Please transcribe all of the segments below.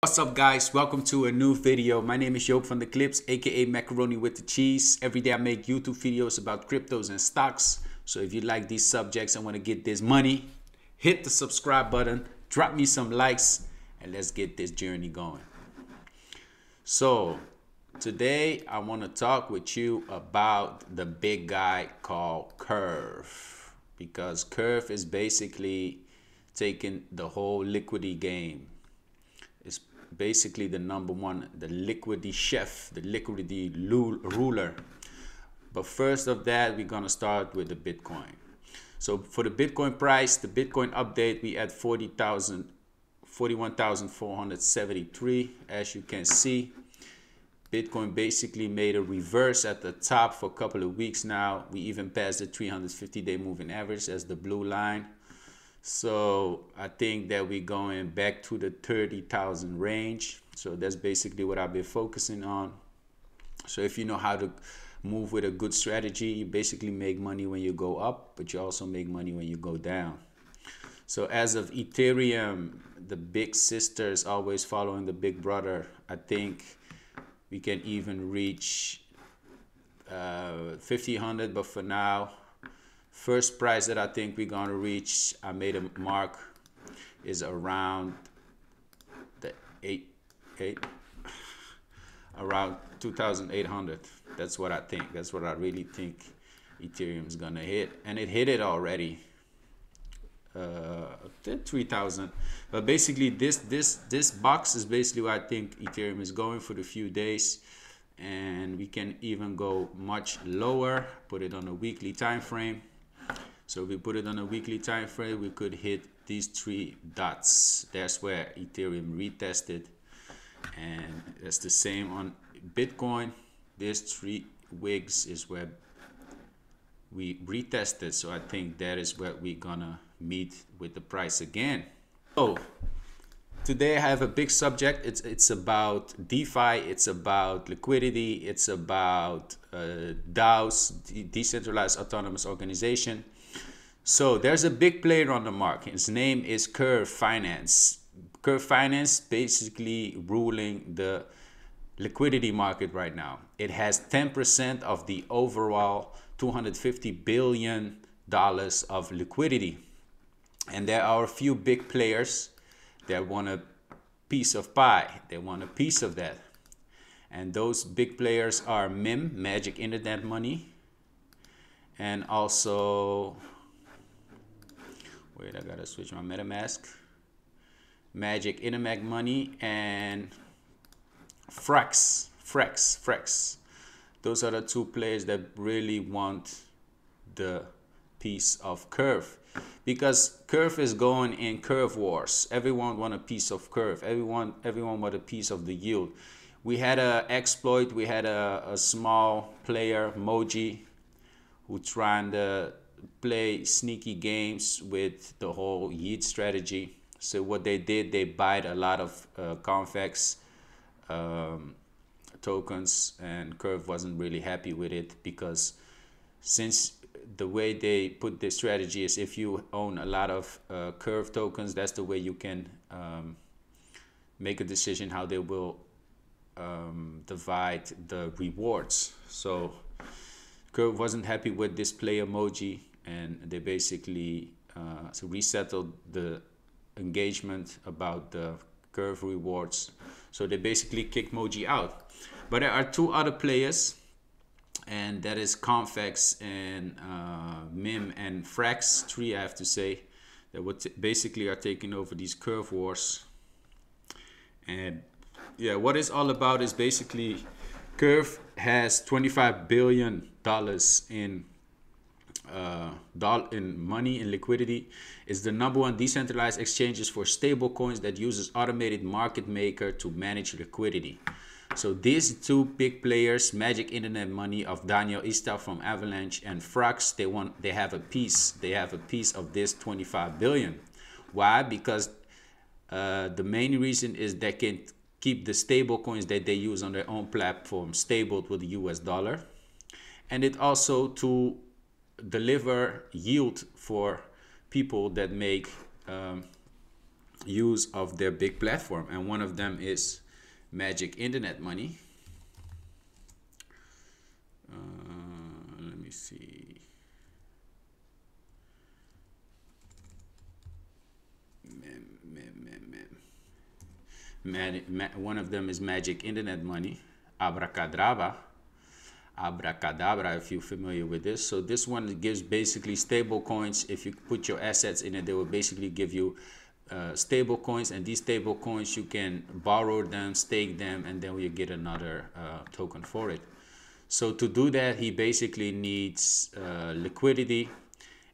What's up, guys? Welcome to a new video. My name is Joop from the Clips, aka Macaroni with the Cheese. Every day I make YouTube videos about cryptos and stocks. So if you like these subjects and want to get this money, hit the subscribe button, drop me some likes, and let's get this journey going. So today I want to talk with you about the big guy called Curve, because Curve is basically taking the whole liquidity game. It's basically the number one, the liquidity chef, the liquidity ruler. But first of that, we're gonna start with the Bitcoin. So for the Bitcoin price, the Bitcoin update, we at 41,473. As you can see, Bitcoin basically made a reverse at the top for a couple of weeks now. We even passed the 350-day moving average as the blue line. So I think that we're going back to the 30,000 range. So that's basically what I've been focusing on. So if you know how to move with a good strategy, you basically make money when you go up, but you also make money when you go down. So as of Ethereum, the big sister is always following the big brother. I think we can even reach 1,500, but for now, first price that I think we're gonna reach, I made a mark, is around the around 2,800. That's what I think. That's what I really think Ethereum is gonna hit, and it hit it already. 3,000. But basically, this box is basically what I think Ethereum is going for the few days, and we can even go much lower. Put it on a weekly time frame. So if we put it on a weekly time frame, we could hit these three dots. That's where Ethereum retested, and that's the same on Bitcoin. These three wigs is where we retested. So I think that is where we're gonna meet with the price again. So today I have a big subject. It's about DeFi, it's about liquidity, it's about DAOs, decentralized autonomous organization. So there's a big player on the market. His name is Curve Finance. Curve Finance basically ruling the liquidity market right now. It has 10% of the overall $250 billion of liquidity. And there are a few big players that want a piece of pie. They want a piece of that. And those big players are MIM, Magic Internet Money, and also, wait, I gotta switch my MetaMask. Magic Internet Money and Frex. Those are the two players that really want the piece of Curve, because Curve is going in curve wars. Everyone want a piece of Curve. Everyone want a piece of the yield. We had a exploit. We had a small player, Moji, who trying to play sneaky games with the whole yield strategy. So what they did, they bought a lot of convex tokens, and Curve wasn't really happy with it, because since the way they put this strategy is if you own a lot of Curve tokens, that's the way you can make a decision how they will divide the rewards. So Curve wasn't happy with this play emoji, and they basically resettled the engagement about the Curve rewards. So they basically kicked Moji out. But there are two other players, and that is Convex and MIM and Frex, three I have to say, that would basically are taking over these curve wars. And yeah, what it's all about is basically Curve has $25 billion in money and liquidity. Is the number one decentralized exchanges for stable coins that uses automated market maker to manage liquidity. So these two big players, Magic Internet Money of Daniel Ista from Avalanche and Frax, they have a piece. They have a piece of this 25 billion. Why? Because the main reason is they can keep the stable coins that they use on their own platform stable with the US dollar, and it also to deliver yield for people that make use of their big platform, and one of them is Magic Internet Money. Let me see. One of them is Magic Internet Money, Abracadabra. Abracadabra, if you're familiar with this. So this one gives basically stable coins. If you put your assets in it, they will basically give you stable coins, and these stable coins you can borrow them, stake them, and then you get another token for it. So to do that, he basically needs liquidity.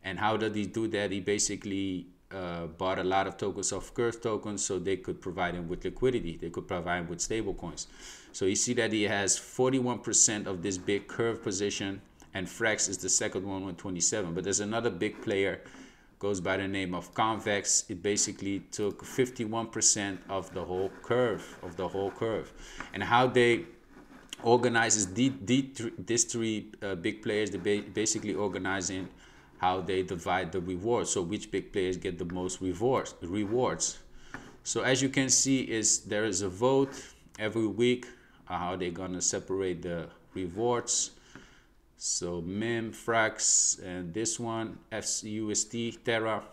And how did he do that? He basically bought a lot of tokens of Curve tokens, so they could provide him with liquidity. They could provide him with stable coins. So you see that he has 41% of this big Curve position, and Frax is the second one with 27. But there's another big player, goes by the name of Convex. It basically took 51% of the whole curve, and how they organizes these three big players. They basically organizing how they divide the rewards, so which big players get the most rewards. So as you can see, there is a vote every week how they're gonna separate the rewards. So MIM, Frax, and this one FCUST, Terra,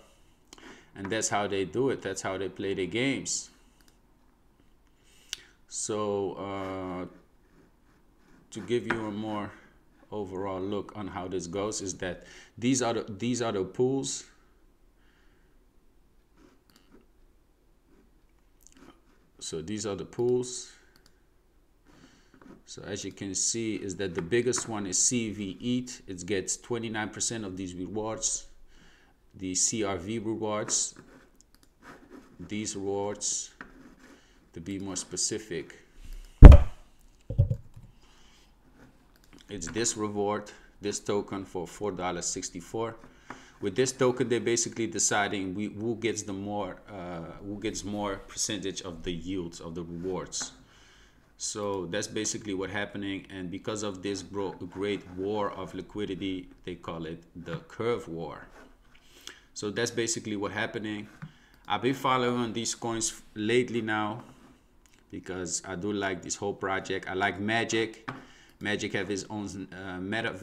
and that's how they do it. That's how they play the games. So to give you a more overall look on how this goes, is that these are the pools. So these are the pools. So as you can see, is that the biggest one is CVETH. It gets 29% of these rewards. The CRV rewards, these rewards, to be more specific, it's this reward, this token for $4.64. With this token, they're basically deciding who gets more percentage of the yields of the rewards. So that's basically what's happening, and because of this great war of liquidity, they call it the Curve War. So that's basically what's happening. I've been following these coins lately now because I do like this whole project. I like Magic. Magic have his own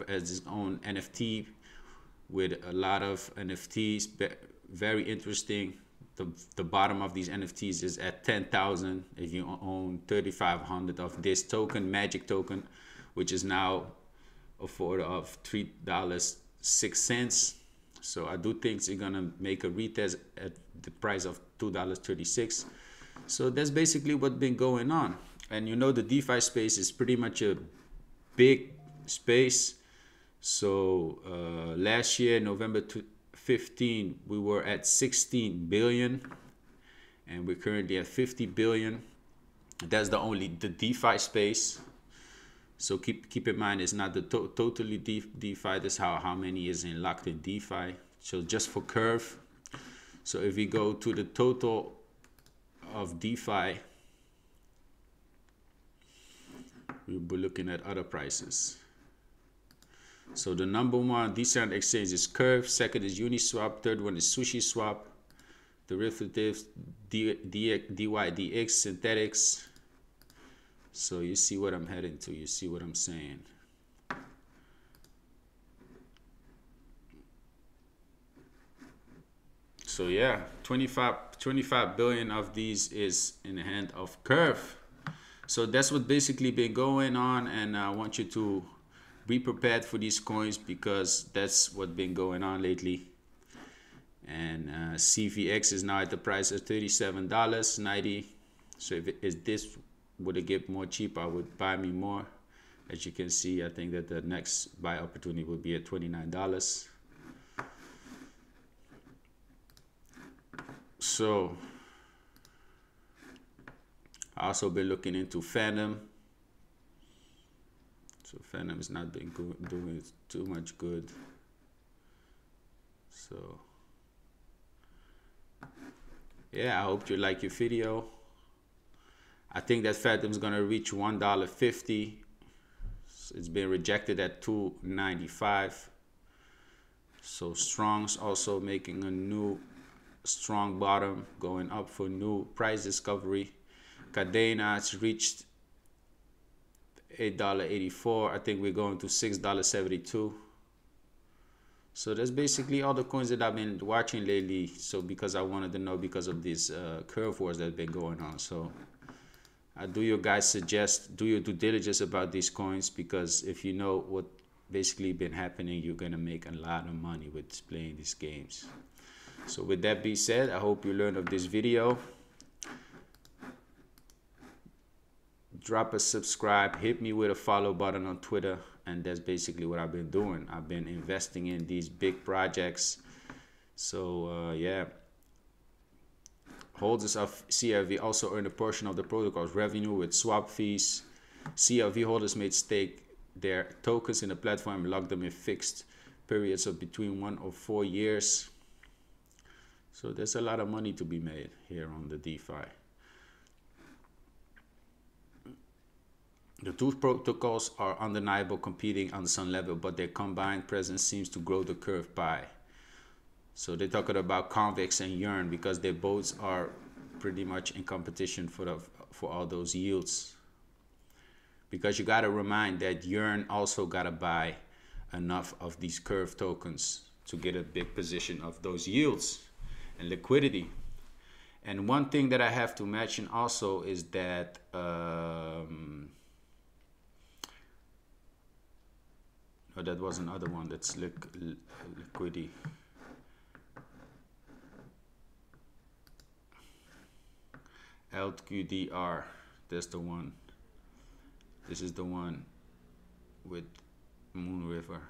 his own NFT with a lot of NFTs, very interesting. The bottom of these NFTs is at 10,000 if you own 3,500 of this token, Magic token, which is now a afford of $3.06. So I do think they're gonna make a retest at the price of $2.36. So that's basically what's been going on. And you know, the DeFi space is pretty much a big space. So last year, November 15, we were at 16 billion, and we're currently at 50 billion. That's the DeFi space. So keep in mind, it's not the totally DeFi. That's how many is in locked in DeFi. So just for Curve. So if we go to the total of DeFi, we'll be looking at other prices. So the number one decent exchange is Curve, second is Uniswap, third one is SushiSwap, derivatives, DYDX, synthetics. So you see what I'm heading to, you see what I'm saying. So yeah, 25 billion of these is in the hand of Curve. So that's what basically been going on, and I want you to be prepared for these coins because that's what's been going on lately. And CVX is now at the price of $37.90. So if this would have get more cheap, I would buy me more. As you can see, I think that the next buy opportunity would be at $29. So I also been looking into Phantom. So Phantom has not been doing too much good. So yeah, I hope you like your video. I think that Phantom's gonna reach $1.50. So it's been rejected at $2.95. So Strong's also making a new strong bottom, going up for new price discovery. Cadena, it's reached $8.84. I think we're going to $6.72. So that's basically all the coins that I've been watching lately. So because I wanted to know, because of these curve wars that have been going on. So I do you guys suggest, do your due diligence about these coins, because if you know what basically been happening, you're gonna make a lot of money with playing these games. So with that being said, I hope you learned of this video. Drop a subscribe, hit me with a follow button on Twitter, and that's basically what I've been doing. I've been investing in these big projects. So yeah, holders of CRV also earn a portion of the protocol's revenue with swap fees. CRV holders may stake their tokens in the platform and lock them in fixed periods of between 1 or 4 years. So there's a lot of money to be made here on the DeFi. The two protocols are undeniable competing on some level, but their combined presence seems to grow the curve pie. So they're talking about convex and yearn, because they both are pretty much in competition for all those yields. Because you gotta remind that yearn also gotta buy enough of these curve tokens to get a big position of those yields and liquidity. And one thing that I have to mention also is that oh, that was another one that's liquidity. LQDR, that's the one. This is the one with Moon River.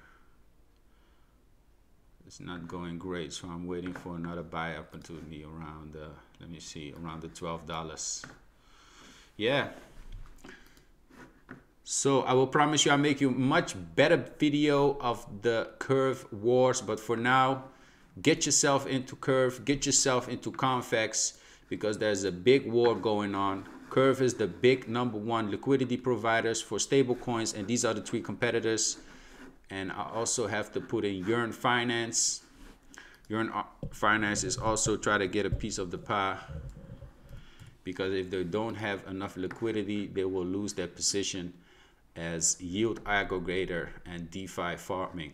It's not going great, so I'm waiting for another buy up until me around let me see, around the $12. Yeah. So I will promise you I'll make you a much better video of the curve wars, but for now, get yourself into curve, get yourself into convex, because there's a big war going on. Curve is the big #1 liquidity providers for stable coins, and these are the 3 competitors. And I also have to put in Yearn Finance. Yearn Finance is also trying to get a piece of the pie, because if they don't have enough liquidity, they will lose their position as yield aggregator and DeFi farming.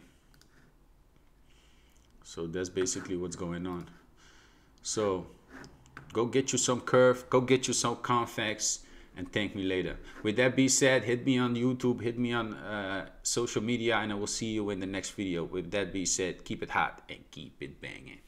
So that's basically what's going on. So go get you some curve, go get you some convex, and thank me later. With that being said, hit me on YouTube, hit me on social media, and I will see you in the next video. With that being said, keep it hot and keep it banging.